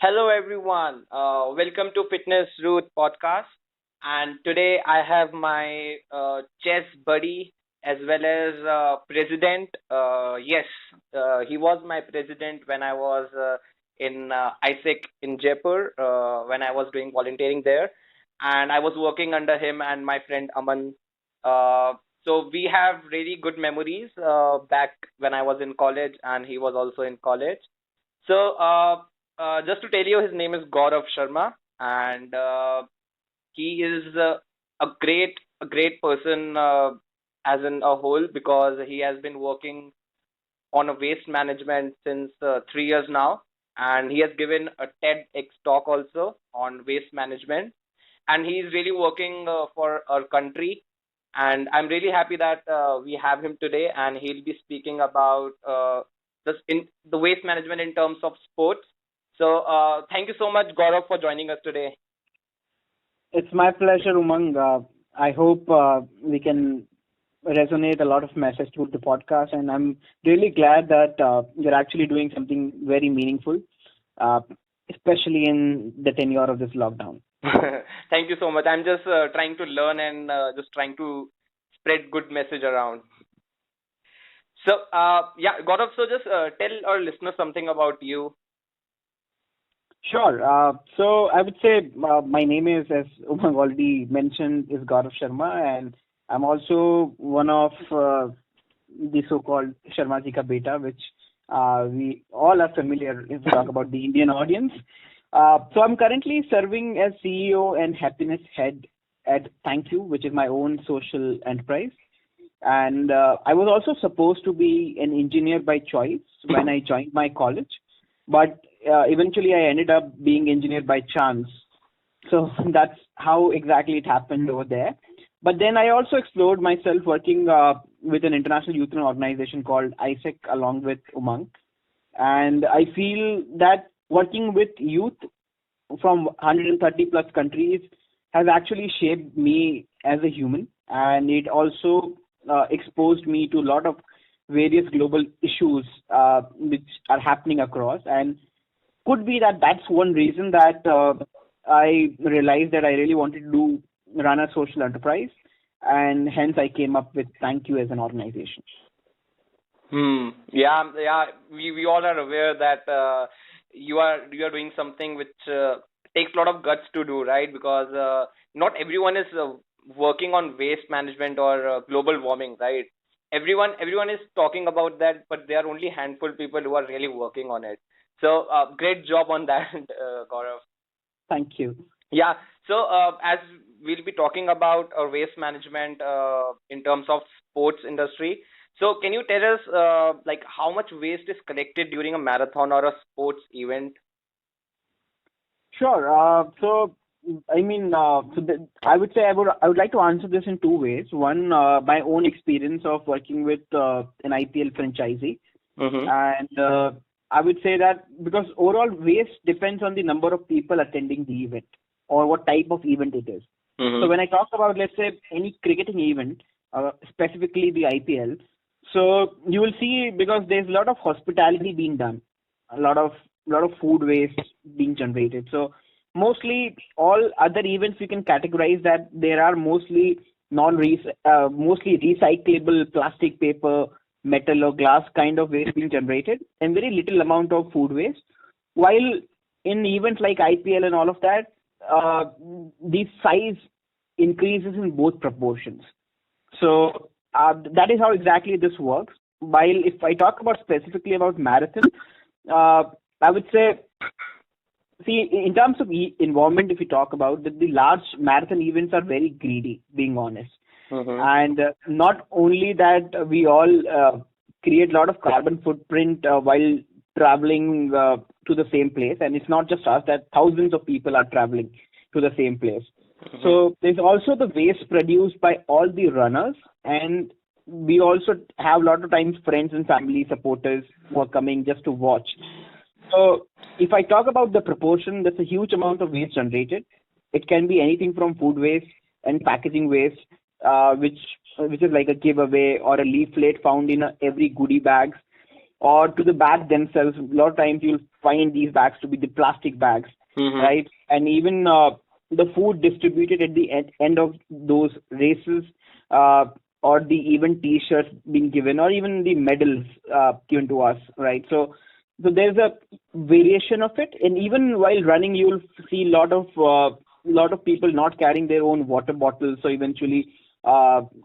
Hello, everyone. Welcome to Fitness Root podcast. And today I have my chess buddy as well as president. Yes, he was my president when I was in ISEC in Jaipur when I was doing volunteering there. And I was working under him and my friend Aman. Uh, so we have really good memories back when I was in college and he was also in college. So, just to tell you, his name is Gaurav Sharma, and he is a great person as in a whole because he has been working on a waste management since 3 years now, and he has given a TEDx talk also on waste management, and he is really working for our country. And I'm really happy that we have him today, and he'll be speaking about this in the waste management in terms of sports. So, thank you so much, Gaurav, for joining us today. It's my pleasure, Umang. I hope we can resonate a lot of message through the podcast, and I'm really glad that you're actually doing something very meaningful, uh, especially in the tenure of this lockdown. Thank you so much. I'm just trying to learn and just trying to spread good message around. So, yeah, Gaurav, so just tell our listeners something about you. Sure. So I would say my name is, as Umang already mentioned, is Gaurav Sharma, and I'm also one of the so-called Sharma Ji ka beta, which we all are familiar if we talk about the Indian audience. So I'm currently serving as CEO and happiness head at ThankYou, which is my own social enterprise. And I was also supposed to be an engineer by choice when I joined my college, but eventually I ended up being engineer by chance. So that's how exactly it happened over there. But then I also explored myself working with an international youth organization called ISEC along with Umang. And I feel that working with youth from 130 plus countries has actually shaped me as a human, and it also exposed me to a lot of various global issues which are happening across. And could be that that's one reason that I realized that I really wanted to run a social enterprise, and hence I came up with Thank You as an organization. Yeah, yeah. We all are aware that you are doing something which takes a lot of guts to do, right? Because not everyone is working on waste management or global warming, right? Everyone is talking about that, but there are only handful people who are really working on it. So, great job on that, Gaurav. Thank you. Yeah. So, as we'll be talking about waste management in terms of sports industry, so can you tell us like how much waste is collected during a marathon or a sports event? Sure. I would say I would like to answer this in two ways. One, my own experience of working with an IPL franchisee, Mm-hmm. and I would say that because overall waste depends on the number of people attending the event or what type of event it is. So Mm-hmm. when I talk about, let's say, any cricketing event, specifically the IPL, so you will see because there's a lot of hospitality being done, a lot of food waste being generated. So mostly all other events we can categorize that there are mostly recyclable plastic, paper, metal or glass kind of waste being generated, and very little amount of food waste. While in events like IPL and all of that, the size increases in both proportions. So that is how exactly this works. While if I talk about specifically about marathon, uh, I would say, see, in terms of environment, if we talk about the large marathon events are very greedy, being honest. Mm-hmm. And not only that, we all create a lot of carbon footprint while traveling to the same place, and it's not just us that thousands of people are traveling to the same place. Mm-hmm. So there's also the waste produced by all the runners, and we also have a lot of times friends and family supporters who are coming just to watch. So if I talk about the proportion, there's a huge amount of waste generated. It can be anything from food waste and packaging waste, which is like a giveaway or a leaflet found in every goodie bags, or to the bag themselves. A lot of times you'll find these bags to be the plastic bags, Mm-hmm. right? And even the food distributed at the end of those races, uh, or the even T-shirts being given, or even the medals given to us, right? So there's a variation of it, and even while running, you'll see lot of people not carrying their own water bottles. So eventually,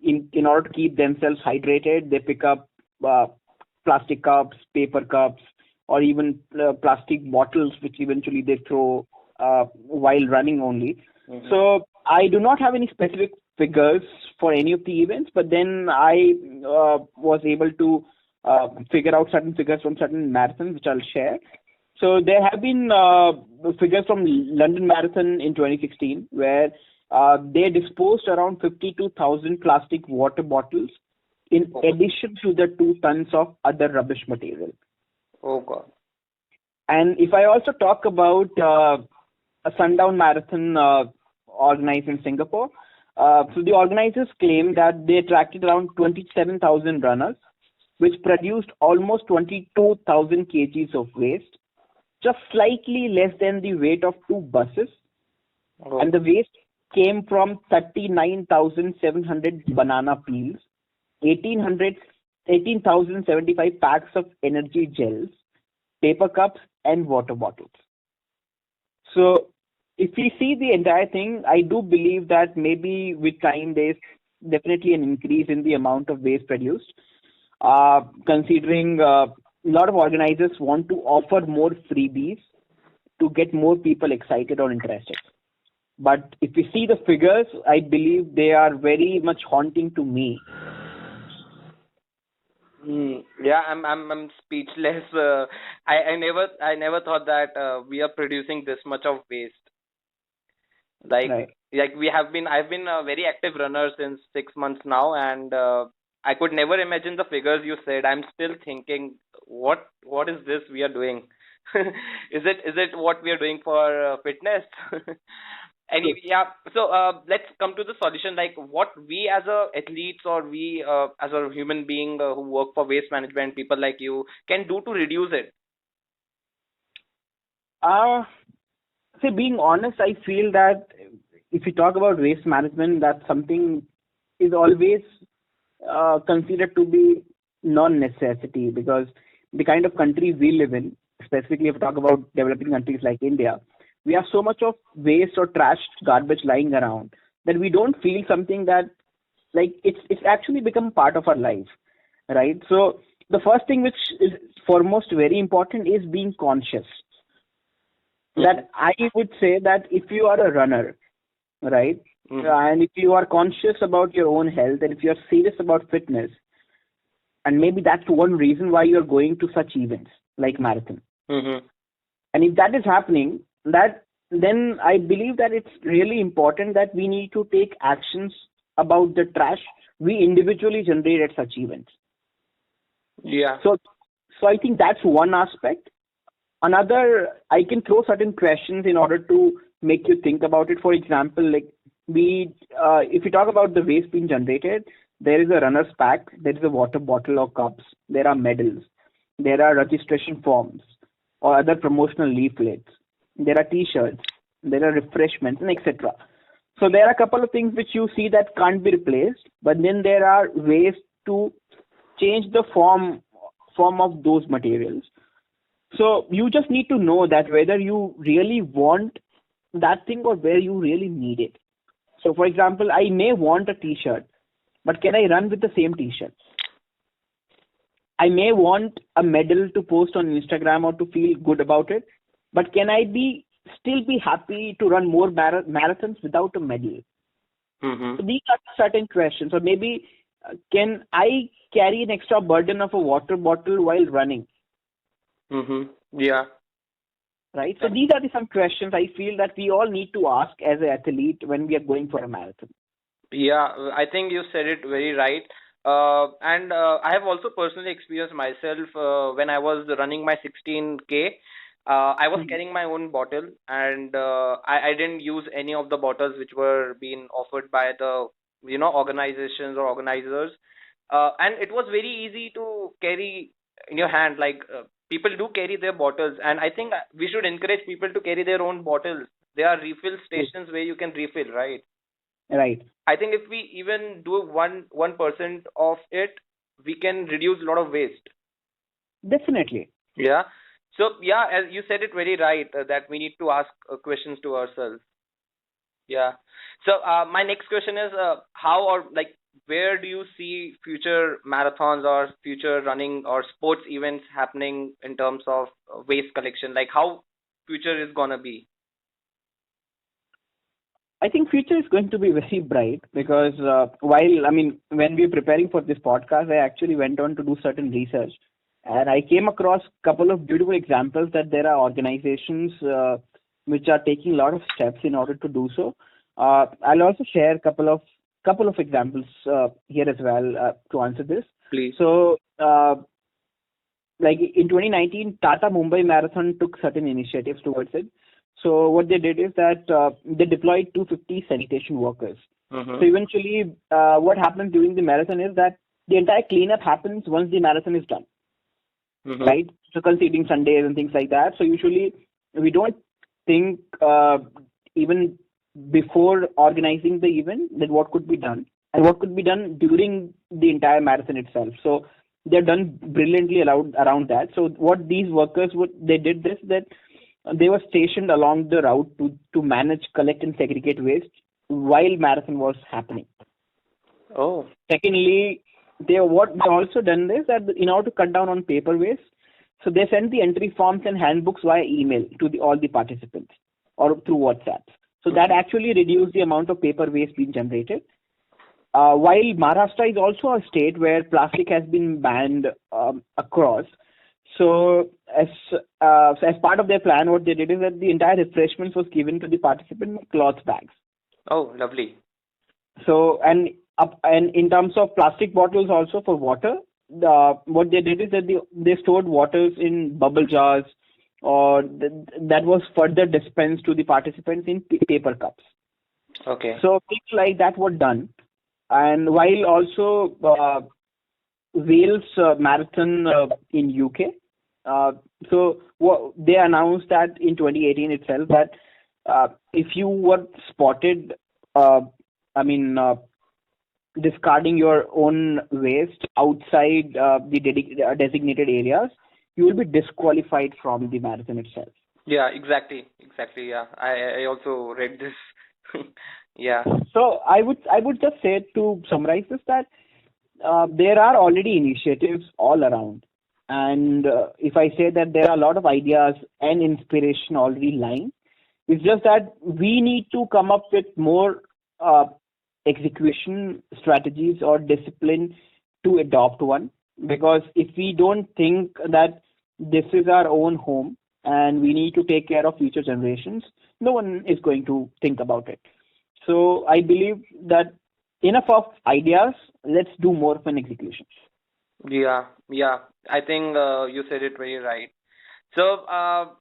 in order to keep themselves hydrated, they pick up plastic cups, paper cups, or even plastic bottles, which eventually they throw while running only. Mm-hmm. So I do not have any specific figures for any of the events, but then I was able to figure out certain figures from certain marathons, which I'll share. So there have been figures from London Marathon in 2016, where they disposed around 52,000 plastic water bottles in Oh, addition to the 2 tons of other rubbish material. oh God. And if I also talk about a Sundown Marathon organized in Singapore, so the organizers claim that they attracted around 27,000 runners, which produced almost 22,000 kgs of waste, just slightly less than the weight of 2 buses. Oh. And the waste came from 39,700 banana peels, 1,800, 18,075 packs of energy gels, paper cups, and water bottles. So if we see the entire thing, I do believe that maybe with time there's definitely an increase in the amount of waste produced. Considering a lot of organizers want to offer more freebies to get more people excited or interested. But if we see the figures, I believe they are very much haunting to me. Yeah, I'm speechless. I never thought that we are producing this much of waste. Like Right. like I've been a very active runner since 6 months now, and I could never imagine the figures you said. I'm still thinking, what is this we are doing? Is it what we are doing for fitness? Anyway, yeah. So let's come to the solution. Like what we as a athletes or we as a human being who work for waste management, people like you can do to reduce it. Uh, See, being honest, I feel that if you talk about waste management, that something is always considered to be non-necessity, because the kind of country we live in, specifically if we talk about developing countries like India, we have so much of waste or trash garbage lying around that we don't feel something that, like, it's actually become part of our life, right? So the first thing which is foremost very important is being conscious. Mm-hmm. That I would say that if you are a runner, right, Mm-hmm. and if you are conscious about your own health, and if you are serious about fitness, and maybe that's one reason why you're going to such events like marathon. Mm-hmm. And if that is happening, that then I believe that it's really important that we need to take actions about the trash we individually generate at such events. Yeah. So, so I think that's one aspect. Another, I can throw certain questions in order to make you think about it. For example, like if you talk about the waste being generated, there is a runner's pack, there is a water bottle or cups, there are medals, there are registration forms or other promotional leaflets, there are T-shirts, there are refreshments, and etc. So there are a couple of things which you see that can't be replaced, but then there are ways to change the form of those materials. So you just need to know that whether you really want that thing or where you really need it. So for example, I may want a t-shirt, but can I run with the same t-shirt? I may want a medal to post on Instagram or to feel good about it, but can I be still be happy to run more marathons without a medal? Mm-hmm. So these are certain questions. Or maybe can I carry an extra burden of a water bottle while running? Mm-hmm. Yeah. Right? So these are some questions I feel that we all need to ask as an athlete when we are going for a marathon. Yeah, I think you said it very right. And I have also personally experienced myself when I was running my 16K. I was Mhm. carrying my own bottle, and I didn't use any of the bottles which were being offered by the organizations or organizers. And it was very easy to carry. in your hand. Like people do carry their bottles, and I think we should encourage people to carry their own bottles. There are refill stations where you can refill, right? Right. I think if we even do 1% of it, we can reduce a lot of waste. Definitely. Yeah. So yeah, as you said it very right, that we need to ask questions to ourselves. Yeah. So my next question is, how or like where do you see future marathons or future running or sports events happening in terms of waste collection? Like how future is gonna be? I think future is going to be very bright because while I mean when we were preparing for this podcast, I actually went on to do certain research, and I came across a couple of beautiful examples that there are organizations which are taking a lot of steps in order to do so. I'll also share a couple of examples here as well to answer this. Please. So, like in 2019, Tata Mumbai Marathon took certain initiatives towards it. So what they did is that they deployed 250 sanitation workers. Mm-hmm. So eventually, what happens during the marathon is that the entire cleanup happens once the marathon is done, Mm-hmm. right? So conceding Sundays and things like that. So usually we don't think even before organizing the event that what could be done and what could be done during the entire marathon itself. So they're done brilliantly around that. So what these workers they did this that they were stationed along the route to manage, collect, and segregate waste while marathon was happening. Oh. Secondly, they also done this that in order to cut down on paper waste, so they sent the entry forms and handbooks via email to all the participants or through WhatsApp. So that actually reduced the amount of paper waste being generated. While Maharashtra is also a state where plastic has been banned across, so as part of their plan, what they did is that the entire refreshments was given to the participant in cloth bags. Oh, lovely. So and in terms of plastic bottles also for water, what they did is that they stored waters in bubble jars, or that was further dispensed to the participants in paper cups. Okay. So things like that were done. And while also Wales marathon in UK, so they announced that in 2018 itself that if you were spotted, discarding your own waste outside the designated areas, you will be disqualified from the marathon itself. Yeah, exactly. Yeah, I also read this. Yeah. So I would just say, to summarize this, that there are already initiatives all around, and if I say that there are a lot of ideas and inspiration already lying, it's just that we need to come up with more execution strategies or discipline to adopt one. Because if we don't think that this is our own home and we need to take care of future generations, no one is going to think about it. So I believe that enough of ideas, let's do more of an execution. Yeah. I think you said it very right. So,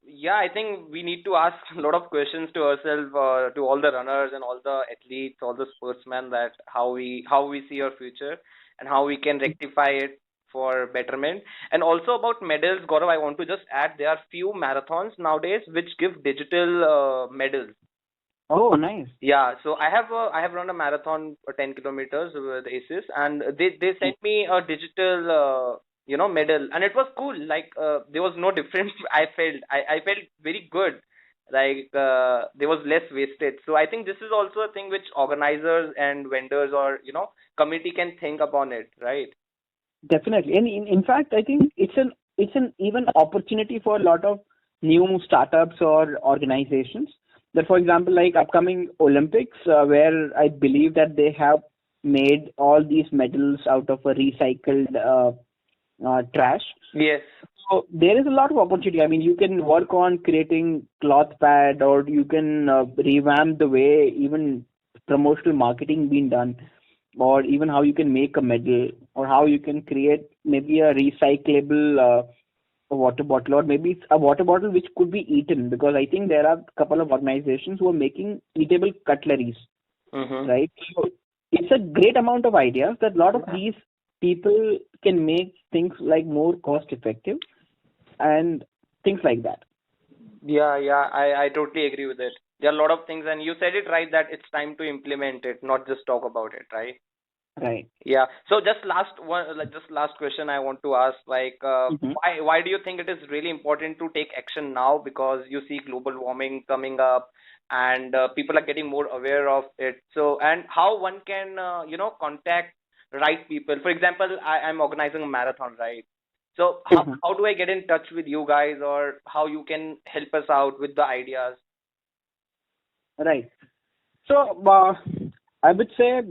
yeah, I think we need to ask a lot of questions to ourselves, to all the runners and all the athletes, all the sportsmen, that how we see our future and how we can rectify it for betterment. And also about medals, Gaurav, I want to just add there are few marathons nowadays which give digital medals. Oh, nice. Yeah, so I have run a marathon for 10 kilometers with ACES, and they sent me a digital medal, and it was cool. Like there was no difference. I felt very good. Like there was less wastage. So I think this is also a thing which organizers and vendors or committee can think upon it, right? Definitely. And in fact, I think it's an even opportunity for a lot of new startups or organizations. That, for example, like upcoming Olympics, where I believe that they have made all these medals out of a recycled trash. Yes. So there is a lot of opportunity. I mean, you can work on creating cloth pad, or you can revamp the way even promotional marketing being done, or even how you can make a medal, or how you can create maybe a recyclable water bottle, or maybe it's a water bottle which could be eaten, because I think there are a couple of organizations who are making eatable cutleries, Mm-hmm. right? So it's a great amount of ideas that a lot of these people can make things like more cost effective and things like that. Yeah, I totally agree with it. There are a lot of things, and you said it right that it's time to implement it, not just talk about it, right? Right. Yeah. So just last one, like just last question I want to ask, like, Hmm. why do you think it is really important to take action now? Because you see global warming coming up, and people are getting more aware of it. So, and how one can, contact right people. For example, I'm organizing a marathon, right? So Hmm. how do I get in touch with you guys, or how you can help us out with the ideas? Right. So I would say,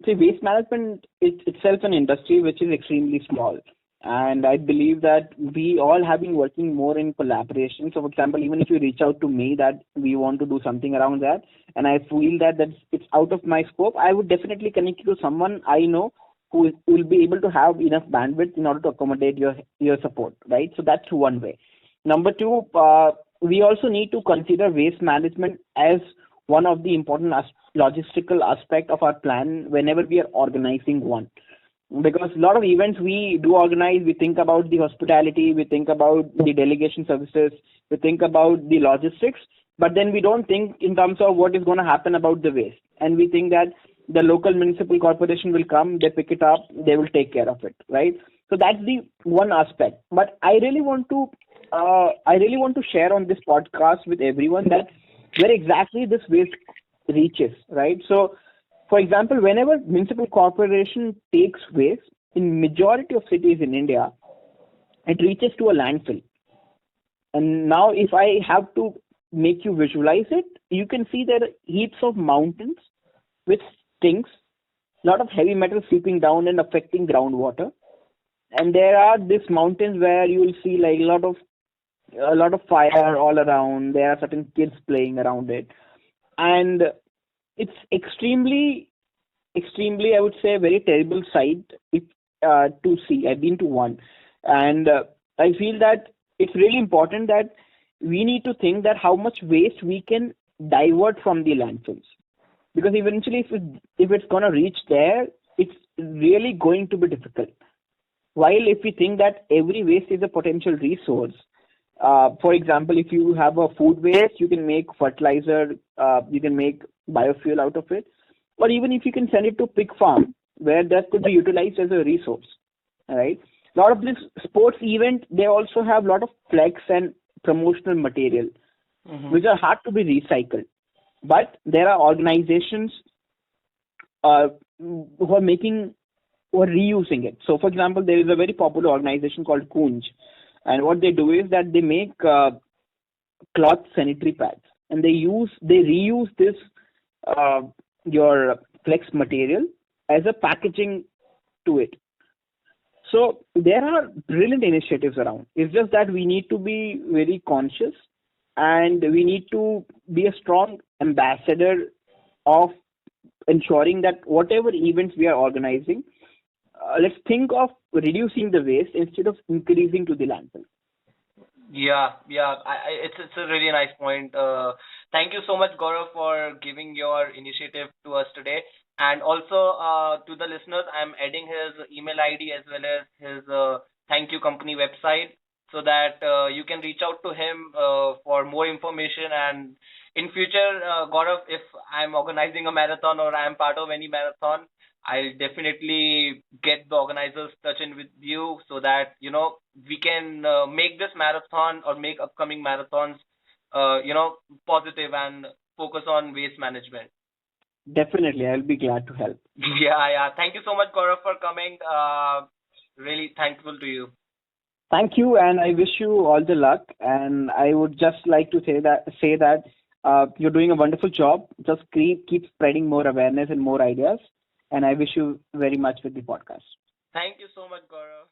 see, waste management is itself an industry which is extremely small. And I believe that we all have been working more in collaboration. So, for example, even if you reach out to me that we want to do something around that, and I feel that it's out of my scope, I would definitely connect you to someone I know who will be able to have enough bandwidth in order to accommodate your support, right? So that's one way. Number two, we also need to consider waste management as one of the important logistical aspect of our plan whenever we are organizing one, because a lot of events we do organize, we think about the hospitality, we think about the delegation services, we think about the logistics, but then we don't think in terms of what is going to happen about the waste, and we think that the local municipal corporation will come, they pick it up, they will take care of it, right? So that's the one aspect. But I really want to share on this podcast with everyone that where exactly this waste reaches, right? So, for example, whenever municipal corporation takes waste in majority of cities in India, it reaches to a landfill. And now, if I have to make you visualize it, you can see there are heaps of mountains with stinks, lot of heavy metal seeping down and affecting groundwater. And there are these mountains where you will see like a lot of fire all around. There are certain kids playing around it, and it's extremely, I would say, a very terrible sight if to see. I've been to one, and I feel that it's really important that we need to think that how much waste we can divert from the landfills, because eventually, if it's gonna reach there, it's really going to be difficult. While if we think that every waste is a potential resource, for example, if you have a food waste, you can make fertilizer, you can make biofuel out of it, or even if you can send it to pig farm where that could be utilized as a resource, right? A lot of this sports event, they also have a lot of flex and promotional material Mm-hmm. which are hard to be recycled. But there are organizations who are making or reusing it. So, for example, there is a very popular organization called Kunj, and what they do is that they make cloth sanitary pads, and they reuse this uh, your flex material as a packaging to it. So there are brilliant initiatives around. It's just that we need to be very conscious, and we need to be a strong ambassador of ensuring that whatever events we are organizing, let's think of reducing the waste instead of increasing to the landfill. Yeah. It's a really nice point. Thank you so much, Gaurav, for giving your initiative to us today. And also, to the listeners, I'm adding his email ID as well as his thank you company website, so that you can reach out to him for more information. And in future, Gaurav, if I'm organizing a marathon or I'm part of any marathon, I'll definitely get the organizers touch in with you, so that we can make this marathon or make upcoming marathons positive and focus on waste management. Definitely, I'll be glad to help. Yeah. Thank you so much, Gaurav, for coming. Really thankful to you. Thank you, and I wish you all the luck. And I would just like to say that you're doing a wonderful job. Just keep spreading more awareness and more ideas. And I wish you very much with the podcast. Thank you so much, Gaurav.